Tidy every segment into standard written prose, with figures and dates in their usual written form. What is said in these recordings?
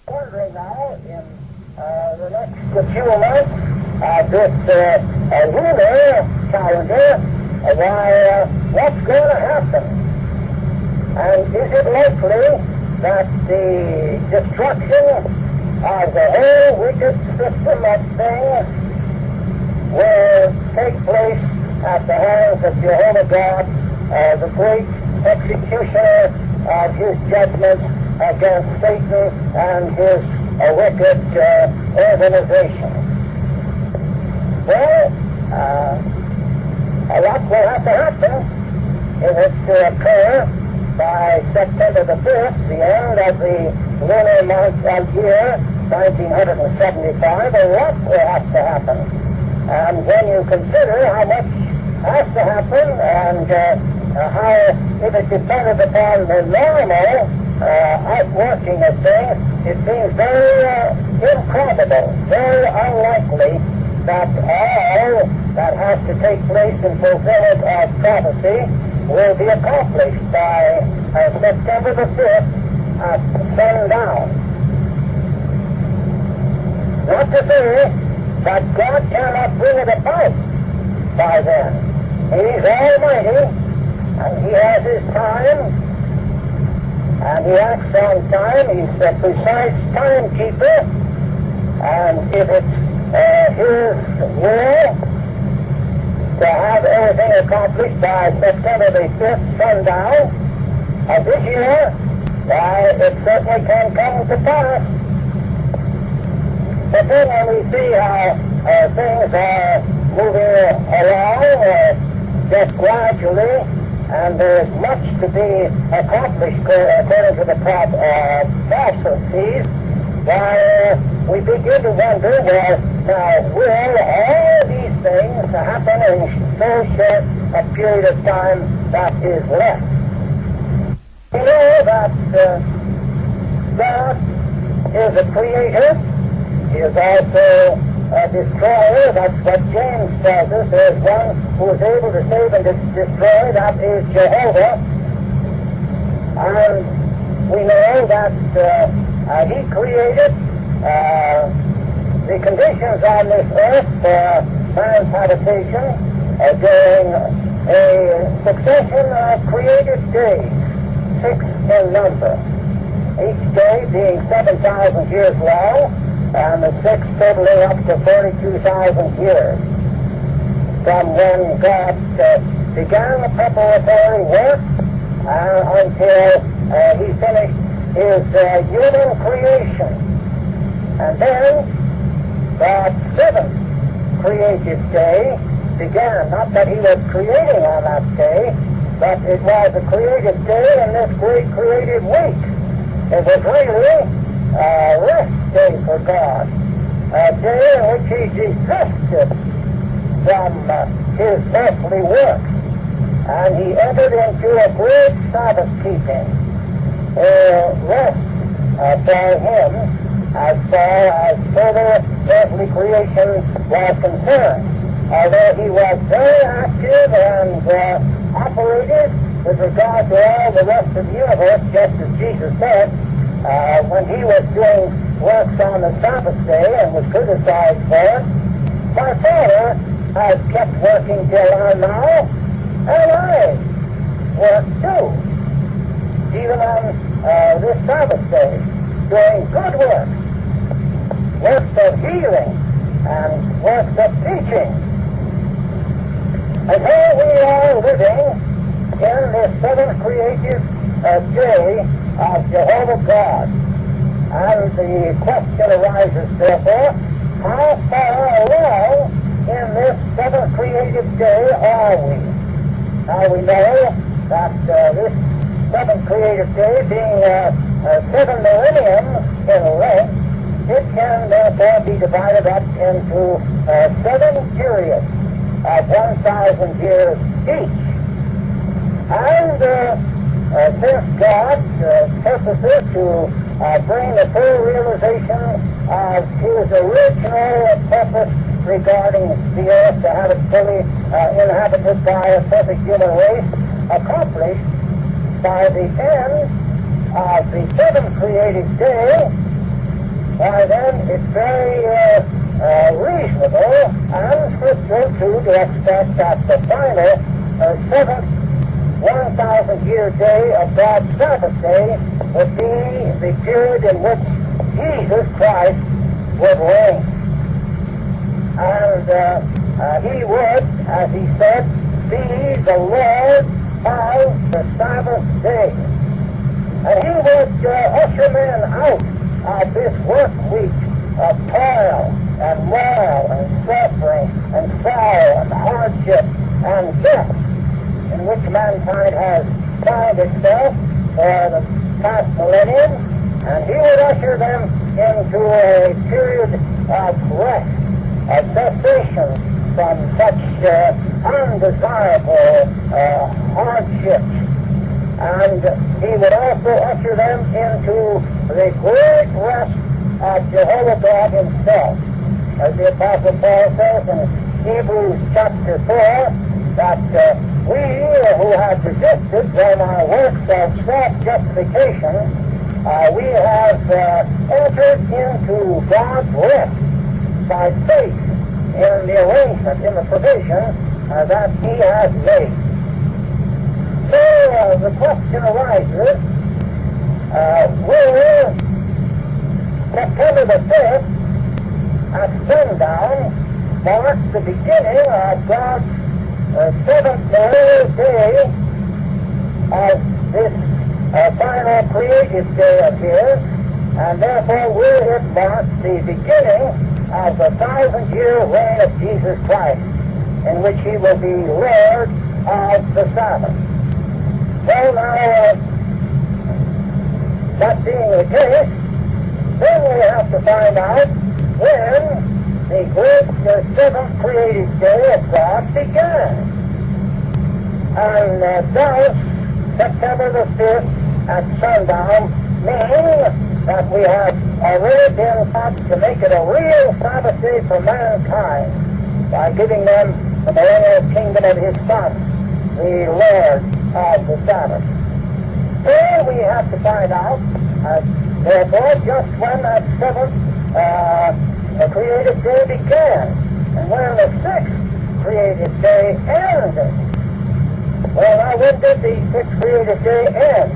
wondering now in the next few months this lunar calendar what's going to happen, and is it likely that the destruction of the whole wicked system of things will take place at the hands of Jehovah God, the great executioner of his judgments against Satan and his wicked organization? Well, a lot will have to happen if it's to occur by September the 5th, the end of the lunar month of year 1975. A lot will have to happen. And when you consider how much has to happen and how, if it depended upon the normal outworking of things, it seems very improbable, very unlikely that all that has to take place in fulfillment of prophecy will be accomplished by September the 5th at sundown. Not to say that God cannot bring it about by then. He's almighty, and he has his time, and he acts on time. He's a precise timekeeper, and if it's his will to have everything accomplished by September the 5th sundown of this year, why, it certainly can come to pass. But then when we see how things are moving along just gradually, and there's much to be accomplished according to the prophecies, why, we begin to wonder, well, now, will all these things happen in so short a period of time that is left? We know that God is a creator. He is also a destroyer. That's what James tells us. There's one who is able to save and destroy. That is Jehovah. And we know that he created the conditions on this earth for man's habitation during a succession of created days, 6 in number, each day being 7,000 years long, and the 6 totaling up to 42,000 years, from when God began the preparatory work until he finished his human creation. And then God's 7th creative day began. Not that he was creating on that day, but it was a creative day in this great creative week. It was really a rest day for God, a day in which he desisted from his earthly work, and he entered into a great Sabbath keeping, a rest for him as far as further earthly creation was concerned. Although he was very active and operated with regard to all the rest of the universe, just as Jesus said, when he was doing works on the Sabbath day and was criticized for it, my Father has kept working till now, and I work too, even on this Sabbath day, doing good works, works of healing and works of teaching. And here we are living in this 7th creative day of Jehovah God. And the question arises, therefore, how far along in this 7th creative day are we? Now we know that this 7th creative day being 7 millenniums in length, it can therefore be divided up into 7 periods of 1,000 years each. And since God purposes to bring the full realization of his original purpose regarding the earth, to have it fully inhabited by a perfect human race, accomplished by the end of the 7th creative day, why then it's very reasonable and scriptural too to expect that the final seventh 1,000-year day of God's Sabbath day would be the period in which Jesus Christ would reign. And he would, as he said, be the Lord of the Sabbath day. And he would usher men out of this work week of toil and moil and suffering and sorrow and hardship and death in which mankind has found itself for the past millennium, and he would usher them into a period of rest, of cessation from such undesirable hardships. And he would also usher them into the great rest of Jehovah God himself. As the Apostle Paul says in Hebrews chapter 4, that we who have resisted from our works of self-justification, we have entered into God's rest by faith in the arrangement, in the provision that he has made. So the question arises, will September the 5th at sundown mark the beginning of God's seventh day of this final creative day of his, and therefore will it mark the beginning of the 1,000-year reign of Jesus Christ, in which he will be Lord of the Sabbath. So now, that being the case, then we have to find out when the great seventh creative day of God began. And does September the 5th at sundown mean that we have already been taught to make it a real Sabbath day for mankind by giving them the millennial kingdom of his Son, the Lord of the Sabbath? Then we have to find out, therefore, just when that seventh creative day began, and when the sixth creative day ended. Well, now, when did the sixth creative day end?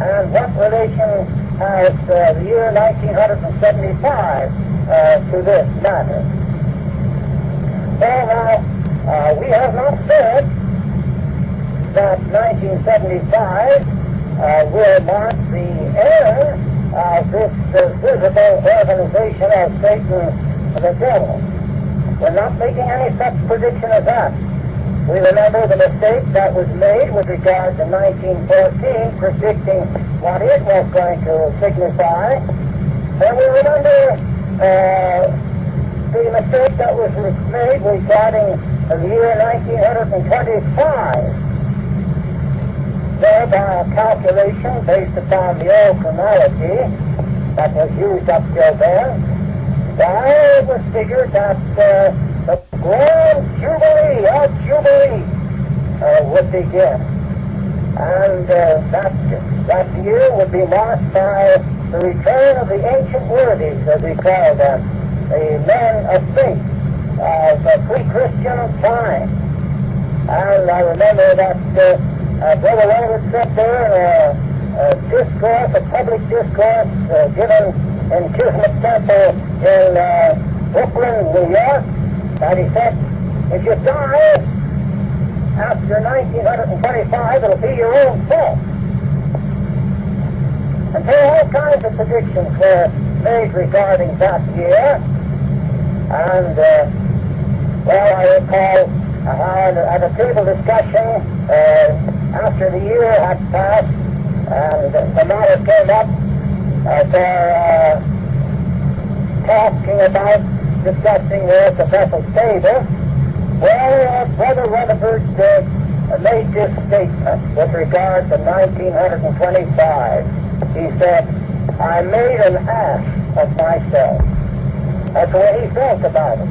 And what relation has the year 1975 to this matter? Well, now, we have not said that 1975 will mark the end of this visible organization of Satan, the devil. We're not making any such prediction as that. We remember the mistake that was made with regard to 1914, predicting what it was going to signify. And we remember the mistake that was made regarding the year 1925. Thereby a calculation based upon the old chronology that was used up till then, it was figured that the grand jubilee of Jubilee would begin. And that year would be marked by the return of the ancient worthies, as we call them, the men of faith of pre-Christian time. And I remember that Brother Leonard said there in a discourse, a public discourse given in Kismet Temple in Brooklyn, New York, that he said, if you die after 1925, it'll be your own fault. And so all kinds of predictions were made regarding that year. And, well, I recall at a table discussion after the year had passed and the matter came up for talking about discussing there at the Bethel table. Well, Brother Rutherford made this statement with regard to 1925. He said, I made an ass of myself. That's the way he felt about it.